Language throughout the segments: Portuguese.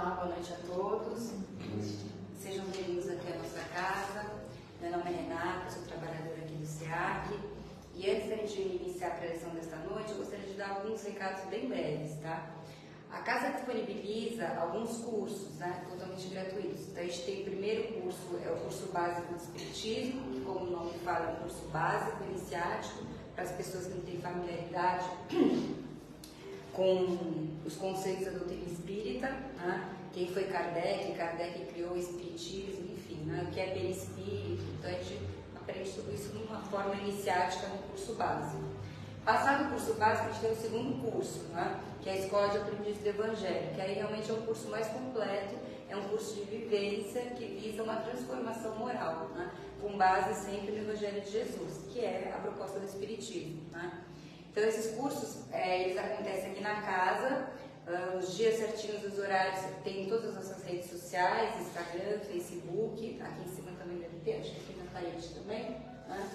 Olá, boa noite a todos. Sejam bem-vindos aqui à nossa casa. Meu nome é Renata, sou trabalhadora aqui do SEAC. E antes da gente iniciar a preleção desta noite, eu gostaria de dar alguns recados bem breves, tá? A casa disponibiliza alguns cursos, né, totalmente gratuitos. Então, a gente tem o primeiro curso, é o curso básico de Espiritismo, que, como o nome fala, é um curso básico, iniciático, para as pessoas que não têm familiaridade com os conceitos da doutrina espírita, né? Quem foi Kardec, Kardec criou o Espiritismo, enfim, né? O que é perispírito. Então, a gente aprende tudo isso de uma forma iniciática no curso básico. Passado o curso básico, a gente tem o segundo curso, né? Que é a Escola de Aprendiz do Evangelho, que aí realmente é um curso mais completo, é um curso de vivência que visa uma transformação moral, né? Com base sempre no Evangelho de Jesus, que é a proposta do Espiritismo, né? Então, esses cursos, eles acontecem aqui na casa, os dias certinhos dos horários, tem em todas as nossas redes sociais, Instagram, Facebook, aqui em cima também deve ter, acho que aqui na parede também, né?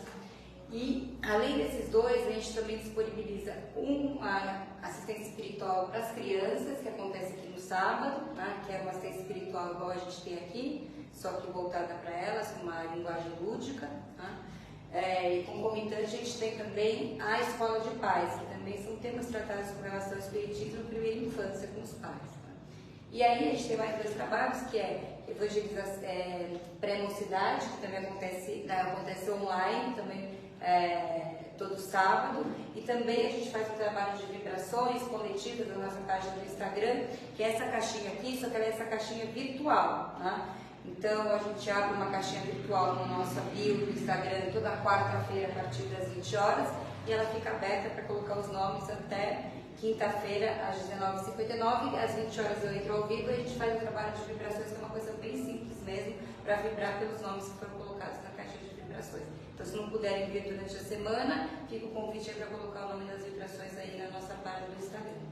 E, além desses dois, a gente também disponibiliza uma assistência espiritual para as crianças, que acontece aqui no sábado, né? Que é uma assistência espiritual igual a gente tem aqui, só que voltada para elas, com uma linguagem lúdica, né? E concomitante, a gente tem também a Escola de Pais, que também são temas tratados com relação ao espiritismo na primeira infância com os pais. Né? E aí a gente tem mais dois trabalhos, que é evangelização, pré-mocidade, que também acontece online, também todo sábado, e também a gente faz um trabalho de vibrações coletivas na nossa página do Instagram, que é essa caixinha aqui, só que ela é essa caixinha virtual, né? Então, a gente abre uma caixinha virtual na nossa bio do Instagram toda quarta-feira a partir das 20 horas e ela fica aberta para colocar os nomes até quinta-feira às 19h59. Às 20 horas eu entro ao vivo e a gente faz um trabalho de vibrações, que é uma coisa bem simples mesmo, para vibrar pelos nomes que foram colocados na caixa de vibrações. Então, se não puderem vir durante a semana, fica o convite aí para colocar o nome das vibrações aí na nossa página do Instagram.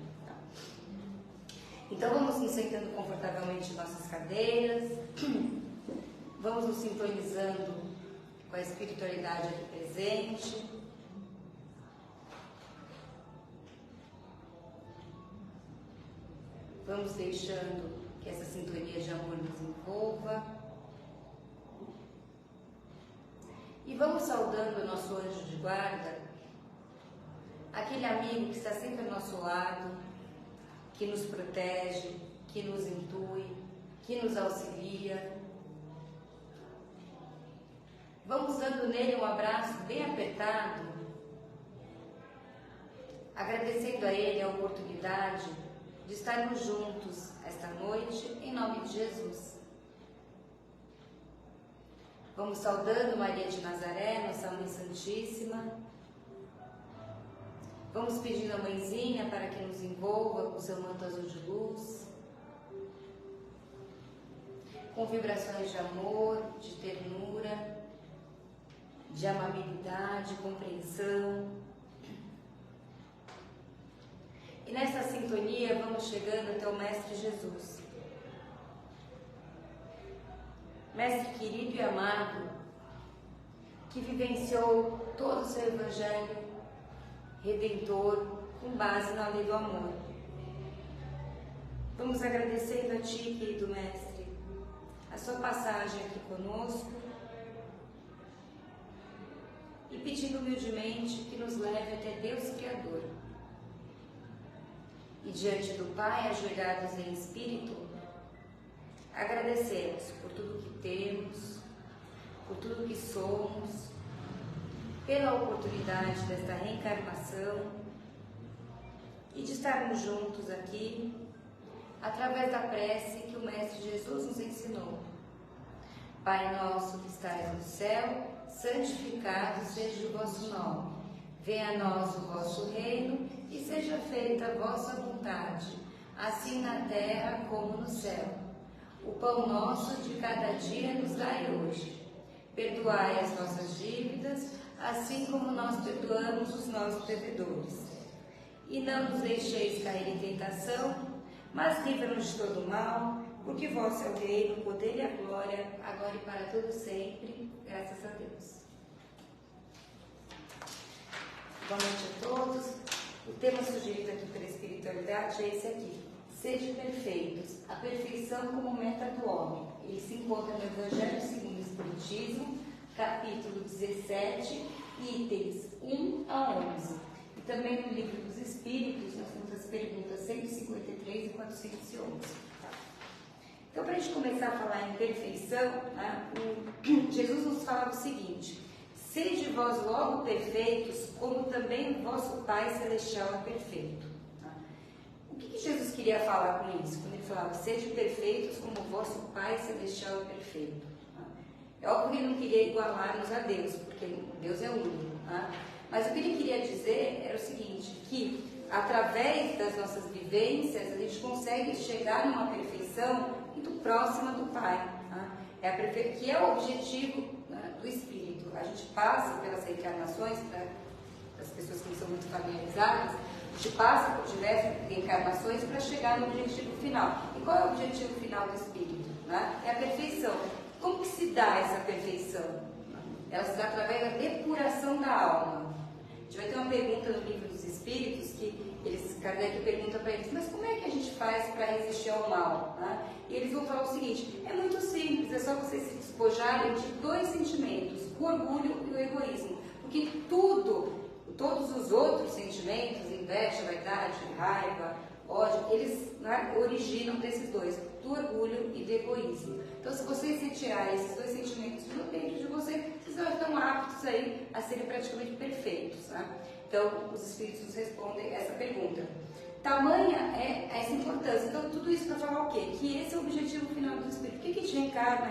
Então, vamos nos sentando confortavelmente em nossas cadeiras, vamos nos sintonizando com a espiritualidade aqui presente. Vamos deixando que essa sintonia de amor nos envolva. E vamos saudando o nosso anjo de guarda, aquele amigo que está sempre ao nosso lado, que nos protege, que nos intui, que nos auxilia. Vamos dando nele um abraço bem apertado, agradecendo a ele a oportunidade de estarmos juntos esta noite, em nome de Jesus. Vamos saudando Maria de Nazaré, nossa Mãe Santíssima. Vamos pedindo a Mãezinha para que nos envolva com seu manto azul de luz, com vibrações de amor, de ternura, de amabilidade, compreensão. E nessa sintonia vamos chegando até o Mestre Jesus. Mestre querido e amado, que vivenciou todo o seu Evangelho Redentor com base na lei do amor. Vamos agradecendo a Ti, querido Mestre, a sua passagem aqui conosco e pedindo humildemente que nos leve até Deus Criador. E diante do Pai, ajoelhados em espírito, agradecemos por tudo que temos, por tudo que somos, pela oportunidade desta reencarnação e de estarmos juntos aqui através da prece que o Mestre Jesus nos ensinou. Pai nosso que estais no céu, santificado seja o vosso nome. Venha a nós o vosso reino e seja feita a vossa vontade, assim na terra como no céu. O pão nosso de cada dia nos dai hoje. Perdoai as nossas dívidas, assim como nós perdoamos os nossos devedores. E não nos deixeis cair em tentação, mas livra-nos de todo mal, porque vosso é o reino, o poder e a glória, agora e para todo sempre. Graças a Deus. Boa noite a todos. O tema sugerido aqui pela espiritualidade é esse aqui: Sede perfeitos, a perfeição como meta do homem. Ele se encontra no Evangelho segundo o Espiritismo, capítulo 17, itens 1 a 11. E também no Livro dos Espíritos, nós temos as perguntas 153 e 411. Então, para a gente começar a falar em perfeição, né, Jesus nos fala o seguinte: sede vós logo perfeitos, como também o vosso Pai Celestial é perfeito. O que Jesus queria falar com isso? Quando ele falava, sede perfeitos como o vosso Pai Celestial é perfeito. É óbvio que ele não queria igualar-nos a Deus, porque Deus é único. Mas o que ele queria dizer era o seguinte, que através das nossas vivências, a gente consegue chegar numa perfeição muito próxima do Pai. Que é o objetivo, né, do Espírito. A gente passa pelas reencarnações, para as pessoas que não são muito familiarizadas, a gente passa por diversas reencarnações para chegar no objetivo final. E qual é o objetivo final do Espírito? Né? É a perfeição. Como que se dá essa perfeição? Ela se dá através da depuração da alma. A gente vai ter uma pergunta no Livro dos Espíritos, que Kardec pergunta para eles, mas como é que a gente faz para resistir ao mal? Né? E eles vão falar o seguinte, é muito simples, é só vocês se despojarem de dois sentimentos, o orgulho e o egoísmo. Porque todos os outros sentimentos, inveja, vaidade, raiva, ódio, eles, né, originam desses dois, do orgulho e do egoísmo. Então, se vocês retirarem esses dois sentimentos dentro de vocês vão estar aptos aí a serem praticamente perfeitos. Né? Então, os Espíritos nos respondem essa pergunta. Tamanha é essa importância. Então, tudo isso para falar o quê? Que esse é o objetivo final do Espírito. Por que a gente reencarna?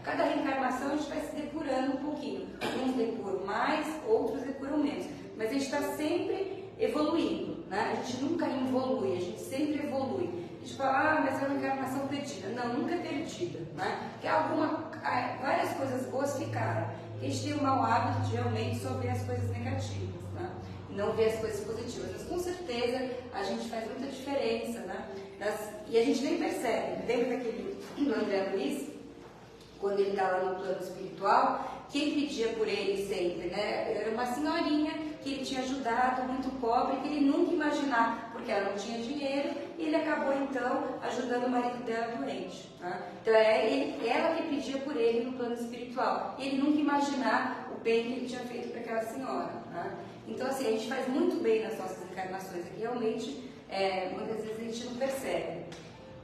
Cada reencarnação a gente vai se depurando um pouquinho. Uns depuram mais, outros depuram menos. Mas a gente está sempre evoluindo, né? A gente nunca involui, a gente sempre evolui. A gente fala, mas é uma encarnação perdida. Não, nunca é perdida, né? Porque várias coisas boas ficaram. A gente tem o mau hábito de realmente só ver as coisas negativas, né? Não ver as coisas positivas, mas com certeza a gente faz muita diferença, né? E a gente nem percebe. Lembra daquele do André Luiz, quando ele estava no plano espiritual, quem pedia por ele sempre, né? Era uma senhorinha que ele tinha ajudado, muito pobre, que ele nunca imaginava, porque ela não tinha dinheiro, e ele acabou então ajudando o marido dela doente. Né? Então ela que pedia por ele no plano espiritual, e ele nunca imaginar o bem que ele tinha feito para aquela senhora. Né? Então, assim, a gente faz muito bem nas nossas encarnações, aqui realmente, muitas vezes a gente não percebe.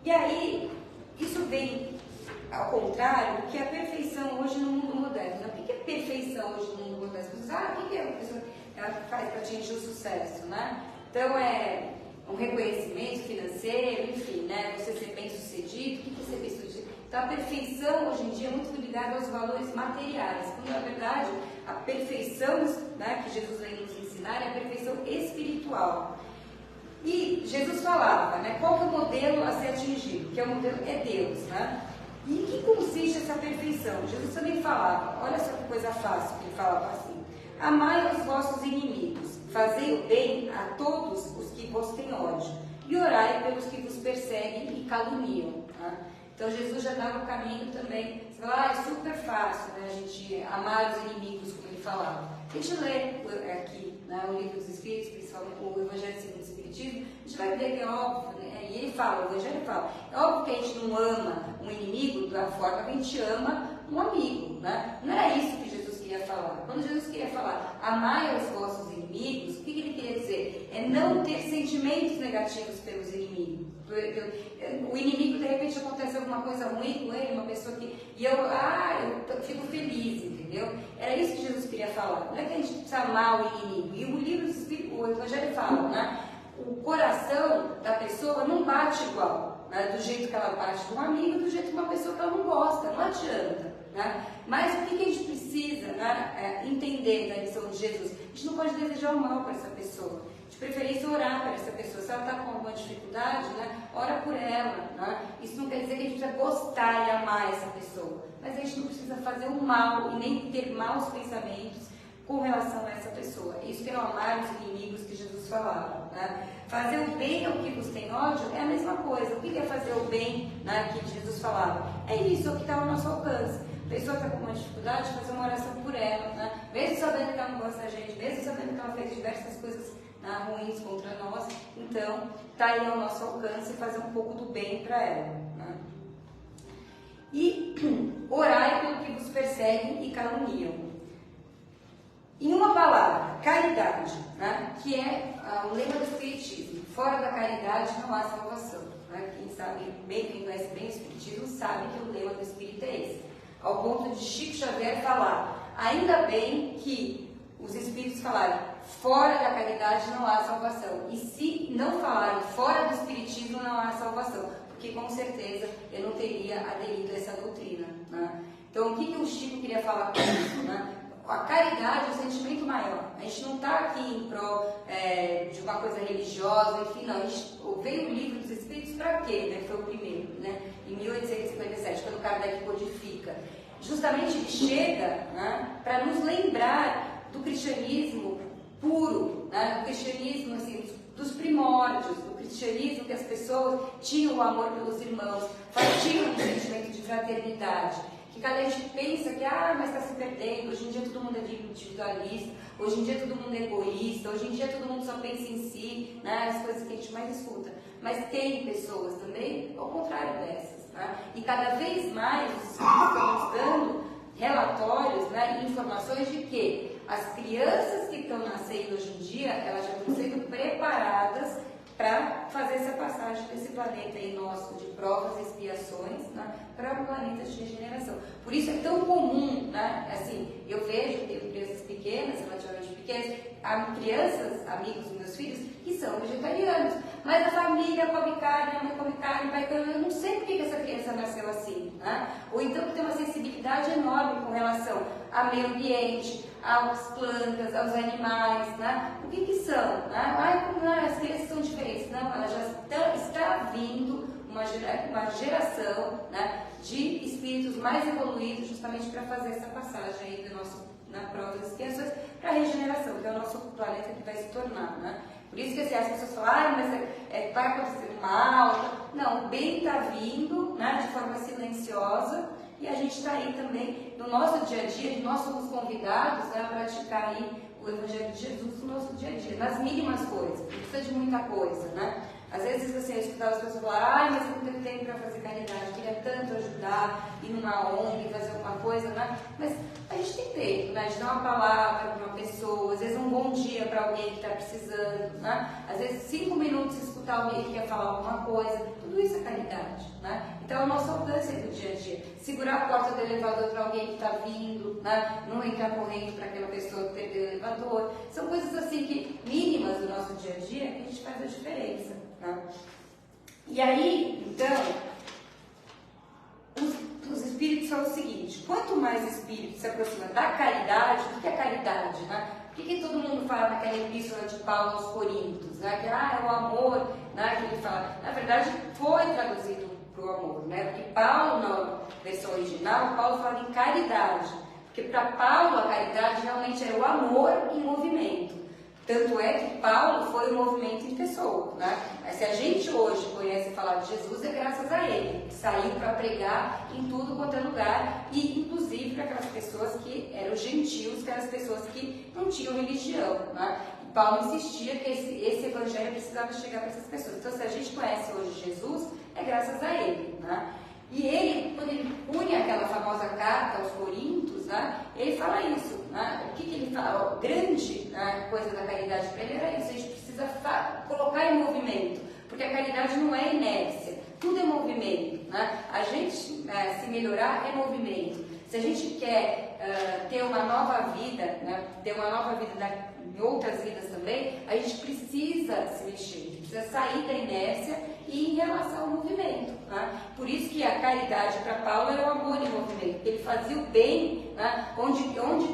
E aí, isso vem ao contrário do que a perfeição hoje no mundo moderno. Né? O que é perfeição hoje no mundo moderno? As pessoas, o que é a pessoa faz para atingir o sucesso? Né? Então, é um reconhecimento financeiro, enfim, né? Você ser bem sucedido. O que é ser bem sucedido? Então, a perfeição hoje em dia é muito ligada aos valores materiais, quando na verdade a perfeição, né, que Jesus vem nos ensinar é a perfeição espiritual. E Jesus falava, né, qual que é o modelo a ser atingido? Que é o modelo é Deus, né? E em que consiste essa perfeição? Jesus também falava, olha só que coisa fácil que ele falava assim: amai os vossos inimigos, fazei o bem a todos os que vos têm ódio, e orai pelos que vos perseguem e caluniam. Tá? Então Jesus já dá no caminho também. Você fala, é super fácil, né, a gente amar os inimigos, como ele falava. A gente lê aqui, né, o Livro dos Espíritos, principalmente o Evangelho segundo o Espiritismo, a gente vai ver que é óbvio, né, e ele fala, o Evangelho fala, é óbvio que a gente não ama um inimigo da forma que a gente ama um amigo, né? Não era isso que Jesus queria falar. Quando Jesus queria falar, amai os vossos inimigos, o que ele queria dizer? É não ter sentimentos negativos pelos inimigos. O inimigo, de repente, acontece alguma coisa ruim com ele, uma pessoa que... E eu fico feliz, entendeu? Era isso que Jesus queria falar. Não é que a gente precisa amar o inimigo. E o livro, o Evangelho fala, né? O coração da pessoa não bate igual, né? Do jeito que ela bate de um amigo, do jeito de uma pessoa que ela não gosta, não adianta. Né? Mas o que a gente precisa, né, entender da lição de Jesus? A gente não pode desejar o mal para essa pessoa. De preferência, orar para essa pessoa. Se ela está com alguma dificuldade, né, ora por ela. Né? Isso não quer dizer que a gente precisa gostar e amar essa pessoa. Mas a gente não precisa fazer o mal e nem ter maus pensamentos com relação a essa pessoa. Isso que é amar os inimigos que Jesus falava. Né? Fazer o bem ao que vos tem ódio é a mesma coisa. O que é fazer o bem, né, que Jesus falava? É isso, o que está ao nosso alcance. A pessoa está com uma dificuldade, fazer uma oração por ela, né? Mesmo sabendo que ela não gosta da gente, mesmo sabendo que ela fez diversas coisas né, ruins contra nós, então está aí ao nosso alcance fazer um pouco do bem para ela. Né? E orai pelo que vos perseguem e caluniam. Em uma palavra, caridade, né, que é o lema do Espiritismo. Fora da caridade não há salvação. Né? Quem sabe bem, quem conhece bem o Espiritismo sabe que o lema do Espírito é esse. Ao ponto de Chico Xavier falar, ainda bem que os Espíritos falaram, fora da caridade não há salvação. E se não falaram, fora do Espiritismo não há salvação, porque com certeza eu não teria aderido a essa doutrina. Né? Então, o que o Chico queria falar com isso? Né? A caridade é um sentimento maior. A gente não está aqui em prol de uma coisa religiosa, enfim, não. A gente veio o livro dos Espíritos para quê? Né? Foi o primeiro, né? Em 1857, quando Kardec codifica. Justamente ele chega, né, para nos lembrar do cristianismo puro, né? Do cristianismo assim, dos primórdios, do cristianismo que as pessoas tinham o amor pelos irmãos, tinham um sentimento de fraternidade. Que cada gente pensa que, mas está se perdendo, hoje em dia todo mundo é individualista, hoje em dia todo mundo é egoísta, hoje em dia todo mundo só pensa em si, né, as coisas que a gente mais escuta. Mas tem pessoas também ao contrário dessas. Né? E cada vez mais os Espíritos estão nos dando relatórios, né, e informações de que as crianças que estão nascendo hoje em dia, elas já estão sendo preparadas para fazer essa passagem desse planeta aí nosso de provas e expiações, né, para um planeta de regeneração. Por isso é tão comum, né, assim, eu vejo, tenho crianças pequenas, relativamente pequenas, crianças, amigos dos meus filhos, que são vegetarianos, mas a família come carne, a mãe come carne, vai comer, eu não sei por que essa criança nasceu assim, né? Ou então que tem uma sensibilidade enorme com relação ao meio ambiente, às plantas, aos animais, né? O que são? Né? As crianças são diferentes. Não, ela já está vindo uma geração, né, de espíritos mais evoluídos justamente para fazer essa passagem aí do nosso, na prova das expiações para a regeneração, que é o nosso planeta que vai se tornar, né? Por isso que assim, as pessoas falam, mas vai acontecer mal. Não, o bem está vindo, né, de forma silenciosa. E a gente está aí também, no nosso dia a dia, nós somos convidados, né, a praticar aí o Evangelho de Jesus no nosso dia a dia, nas mínimas coisas, não precisa de muita coisa, né? Às vezes, assim, eu escutava as pessoas falar, mas eu não tenho tempo para fazer caridade, eu queria tanto ajudar, ir numa ONG, fazer alguma coisa, né? Mas a gente tem tempo, né, de dar uma palavra para uma pessoa, às vezes um bom dia para alguém que está precisando, né? Às vezes 5 minutos escutar alguém que quer falar alguma coisa, tudo isso é caridade, né? Então, é o nosso alcance do dia a dia. Segurar a porta do elevador para alguém que está vindo, né? Não entrar correndo para aquela pessoa que perdeu o elevador. São coisas assim que, mínimas do nosso dia a dia, que a gente faz a diferença. Né? E aí, então, os espíritos falam o seguinte: quanto mais o espírito se aproxima da caridade, o que é caridade? Né? Por que todo mundo fala naquela epístola de Paulo aos Coríntios? Né? Que é o amor, né? Que ele fala. Na verdade, foi traduzido para o amor, né? Porque Paulo, na versão original, Paulo fala em caridade. Porque para Paulo a caridade realmente era o amor em movimento. Tanto é que Paulo foi um movimento em pessoa, né? Mas se a gente hoje conhece falar de Jesus, é graças a ele, que saiu para pregar em tudo quanto é lugar, e inclusive para aquelas pessoas que eram gentios, aquelas pessoas que não tinham religião, né? E Paulo insistia que esse evangelho precisava chegar para essas pessoas. Então, se a gente conhece hoje Jesus, é graças a ele, né? E ele, quando ele punha aquela famosa carta aos Coríntios, né, ele fala isso, né? O que ele fala? A grande, né, coisa da caridade para ele era isso: a gente precisa colocar em movimento, porque a caridade não é inércia, tudo é movimento, né? A gente se melhorar é movimento. Se a gente quer ter uma nova vida, né, ter uma nova vida em outras vidas também, a gente precisa se mexer, a gente precisa sair da inércia e em relação ao movimento. Né? Por isso que a caridade para Paulo era o amor em movimento, ele fazia o bem, né, onde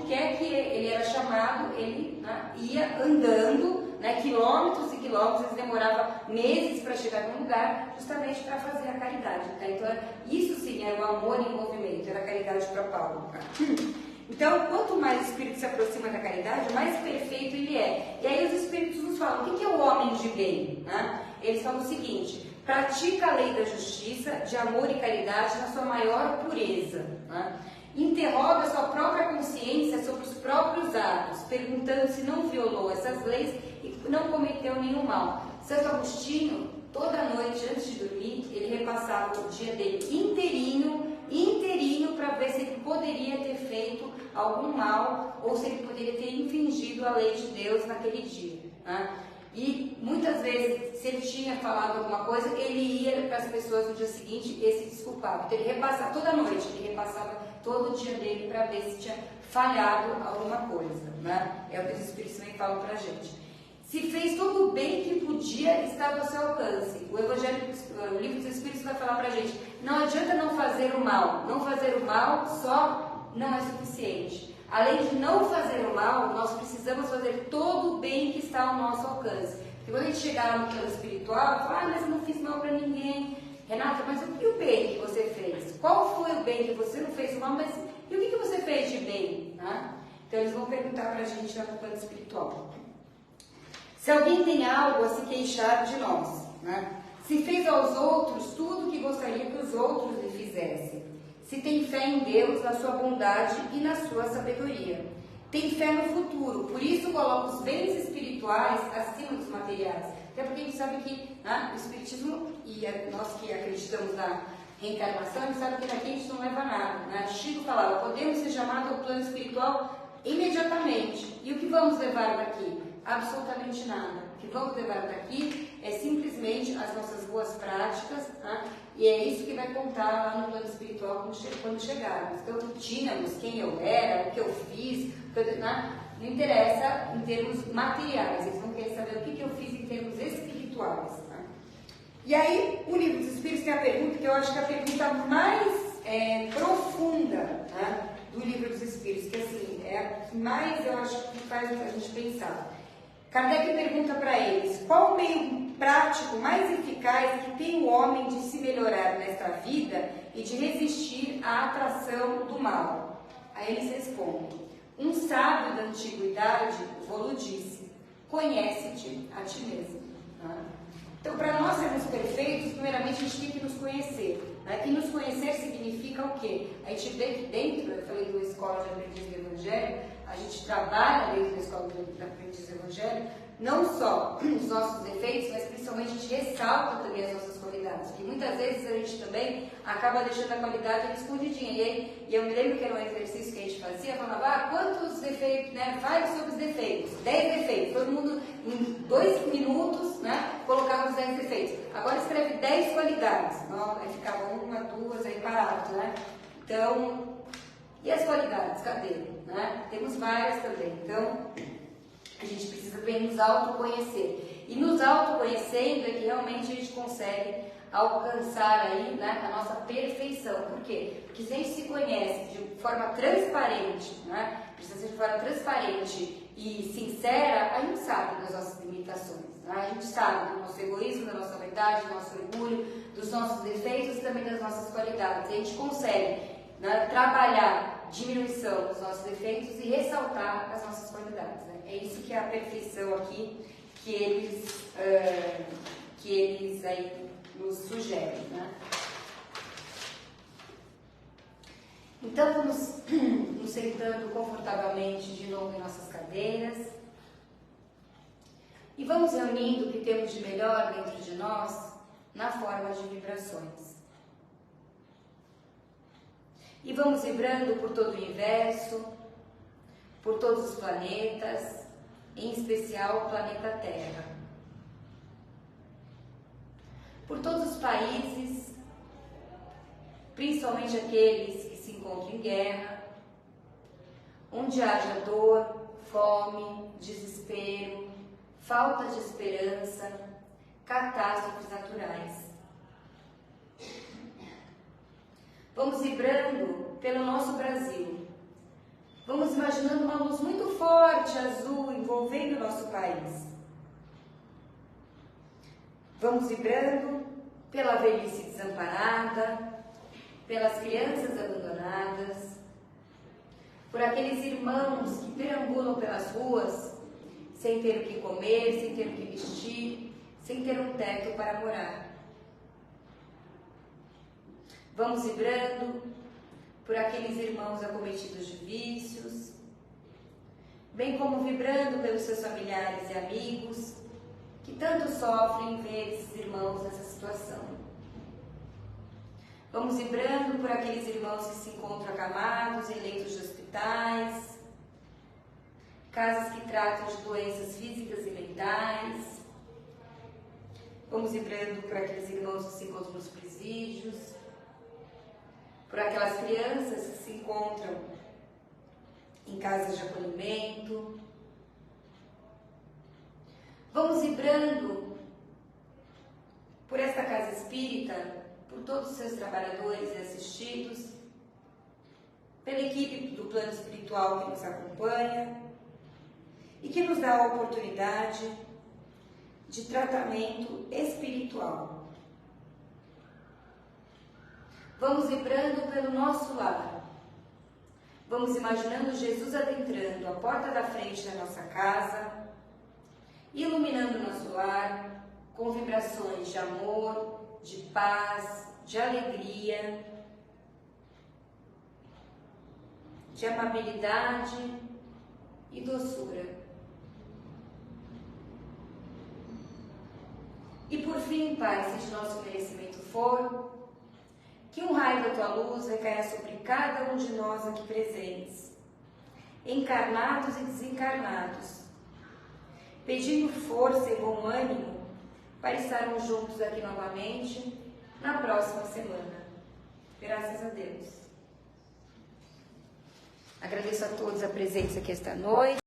quer que ele era chamado, ele, né, ia andando, né, quilômetros e quilômetros, ele demorava meses para chegar num lugar, justamente para fazer a caridade. Tá? Então, isso sim era o amor em movimento, era a caridade para Paulo. Tá? Então, quanto mais o Espírito se aproxima da caridade, mais perfeito ele é. E aí os Espíritos nos falam, o que é o homem de bem? Né? Eles falam o seguinte: pratica a lei da justiça, de amor e caridade na sua maior pureza. Né? Interroga sua própria consciência sobre os próprios atos, perguntando se não violou essas leis e não cometeu nenhum mal. Santo Agostinho, toda noite antes de dormir, ele repassava o dia dele inteirinho para ver se ele poderia ter feito algum mal ou se ele poderia ter infringido a lei de Deus naquele dia, né? E muitas vezes, se ele tinha falado alguma coisa, ele ia para as pessoas no dia seguinte e se desculpava. Então ele repassava toda noite, ele repassava todo o dia dele para ver se tinha falhado alguma coisa, né? É o que os Espíritos também falam para a gente. Se fez todo o bem que podia, estava ao seu alcance. O livro dos Espíritos vai falar para a gente, não adianta não fazer o mal. Não fazer o mal só não é suficiente. Além de não fazer o mal, nós precisamos fazer todo o bem que está ao nosso alcance. Porque quando a gente chegar lá no plano espiritual, fala, mas eu não fiz mal para ninguém. Renata, mas e o bem que você fez? Qual foi o bem que você não fez o mal, mas e o que você fez de bem? Né? Então eles vão perguntar para a gente lá no plano espiritual. Se alguém tem algo a se queixar de nós, né? Se fez aos outros tudo o que gostaria que os outros lhe fizessem. Se tem fé em Deus, na sua bondade e na sua sabedoria. Tem fé no futuro, por isso coloca os bens espirituais acima dos materiais. Até porque a gente sabe que, né, o Espiritismo, e nós que acreditamos na reencarnação, a gente sabe que daqui a gente não leva nada. Né? Chico falava, podemos ser chamados ao plano espiritual imediatamente. E o que vamos levar daqui? Absolutamente nada. O que vamos levar daqui é simplesmente as nossas boas práticas, né? E é isso que vai contar lá no plano espiritual quando chegarmos. Então, tínhamos quem eu era, o que eu fiz, né? Não interessa em termos materiais, eles vão querer saber o que eu fiz em termos espirituais. Né? E aí, o livro dos Espíritos tem a pergunta, que eu acho que é a pergunta mais profunda, né, do livro dos Espíritos, que assim, é a que mais eu acho que faz a gente pensar. Kardec pergunta para eles, qual o meio prático mais eficaz que tem o homem de se melhorar nesta vida e de resistir à atração do mal? Aí eles respondem, um sábio da antiguidade vos disse, conhece-te a ti mesmo. Né? Então, para nós sermos perfeitos, primeiramente a gente tem que nos conhecer. Né? E nos conhecer significa o quê? A gente vê que dentro, eu falei da escola de aprendiz do Evangelho, a gente trabalha dentro da escola de aprendiz do Evangelho, não só os nossos defeitos, mas principalmente a gente ressalta também as nossas qualidades. Porque muitas vezes a gente também acaba deixando a qualidade escondidinha. E eu me lembro que era um exercício que a gente fazia, falava, quantos defeitos, né? Fale sobre os defeitos, 10 defeitos. Todo mundo, em 2 minutos, né, colocava os 10 defeitos. Agora escreve 10 qualidades. Não, aí ficava 1, 2, aí parado, né? Então, e as qualidades? Cadê? Né? Temos várias também. Então, a gente precisa também nos autoconhecer. E nos autoconhecendo é que realmente a gente consegue alcançar aí, né, a nossa perfeição. Por quê? Porque se a gente se conhece de forma transparente, né, precisa ser de forma transparente e sincera, a gente sabe das nossas limitações. Né? A gente sabe do nosso egoísmo, da nossa vaidade, do nosso orgulho, dos nossos defeitos e também das nossas qualidades. E a gente consegue, né, trabalhar diminuição dos nossos defeitos e ressaltar as nossas qualidades. Né? É isso que é a perfeição aqui que eles aí nos sugerem. Né? Então vamos nos sentando confortavelmente de novo em nossas cadeiras e vamos reunindo o que temos de melhor dentro de nós na forma de vibrações. E vamos vibrando por todo o universo, por todos os planetas, em especial o planeta Terra. Por todos os países, principalmente aqueles que se encontram em guerra, onde haja dor, fome, desespero, falta de esperança, catástrofes naturais. Vamos vibrando pelo nosso Brasil. Vamos imaginando uma luz muito forte, azul, envolvendo o nosso país. Vamos vibrando pela velhice desamparada, pelas crianças abandonadas, por aqueles irmãos que perambulam pelas ruas sem ter o que comer, sem ter o que vestir, sem ter um teto para morar. Vamos vibrando por aqueles irmãos acometidos de vícios, bem como vibrando pelos seus familiares e amigos que tanto sofrem em ver esses irmãos nessa situação. Vamos vibrando por aqueles irmãos que se encontram acamados em leitos de hospitais, casas que tratam de doenças físicas e mentais. Vamos vibrando por aqueles irmãos que se encontram nos presídios, por aquelas crianças que se encontram em casas de acolhimento. Vamos vibrando por esta casa espírita, por todos os seus trabalhadores e assistidos, pela equipe do plano espiritual que nos acompanha e que nos dá a oportunidade de tratamento espiritual. Vamos vibrando pelo nosso lar. Vamos imaginando Jesus adentrando a porta da frente da nossa casa, iluminando o nosso lar com vibrações de amor, de paz, de alegria, de amabilidade e doçura. E por fim, Pai, se de nosso merecimento for, que um raio da Tua luz recaia sobre cada um de nós aqui presentes, encarnados e desencarnados, pedindo força e bom ânimo para estarmos juntos aqui novamente na próxima semana. Graças a Deus. Agradeço a todos a presença aqui esta noite.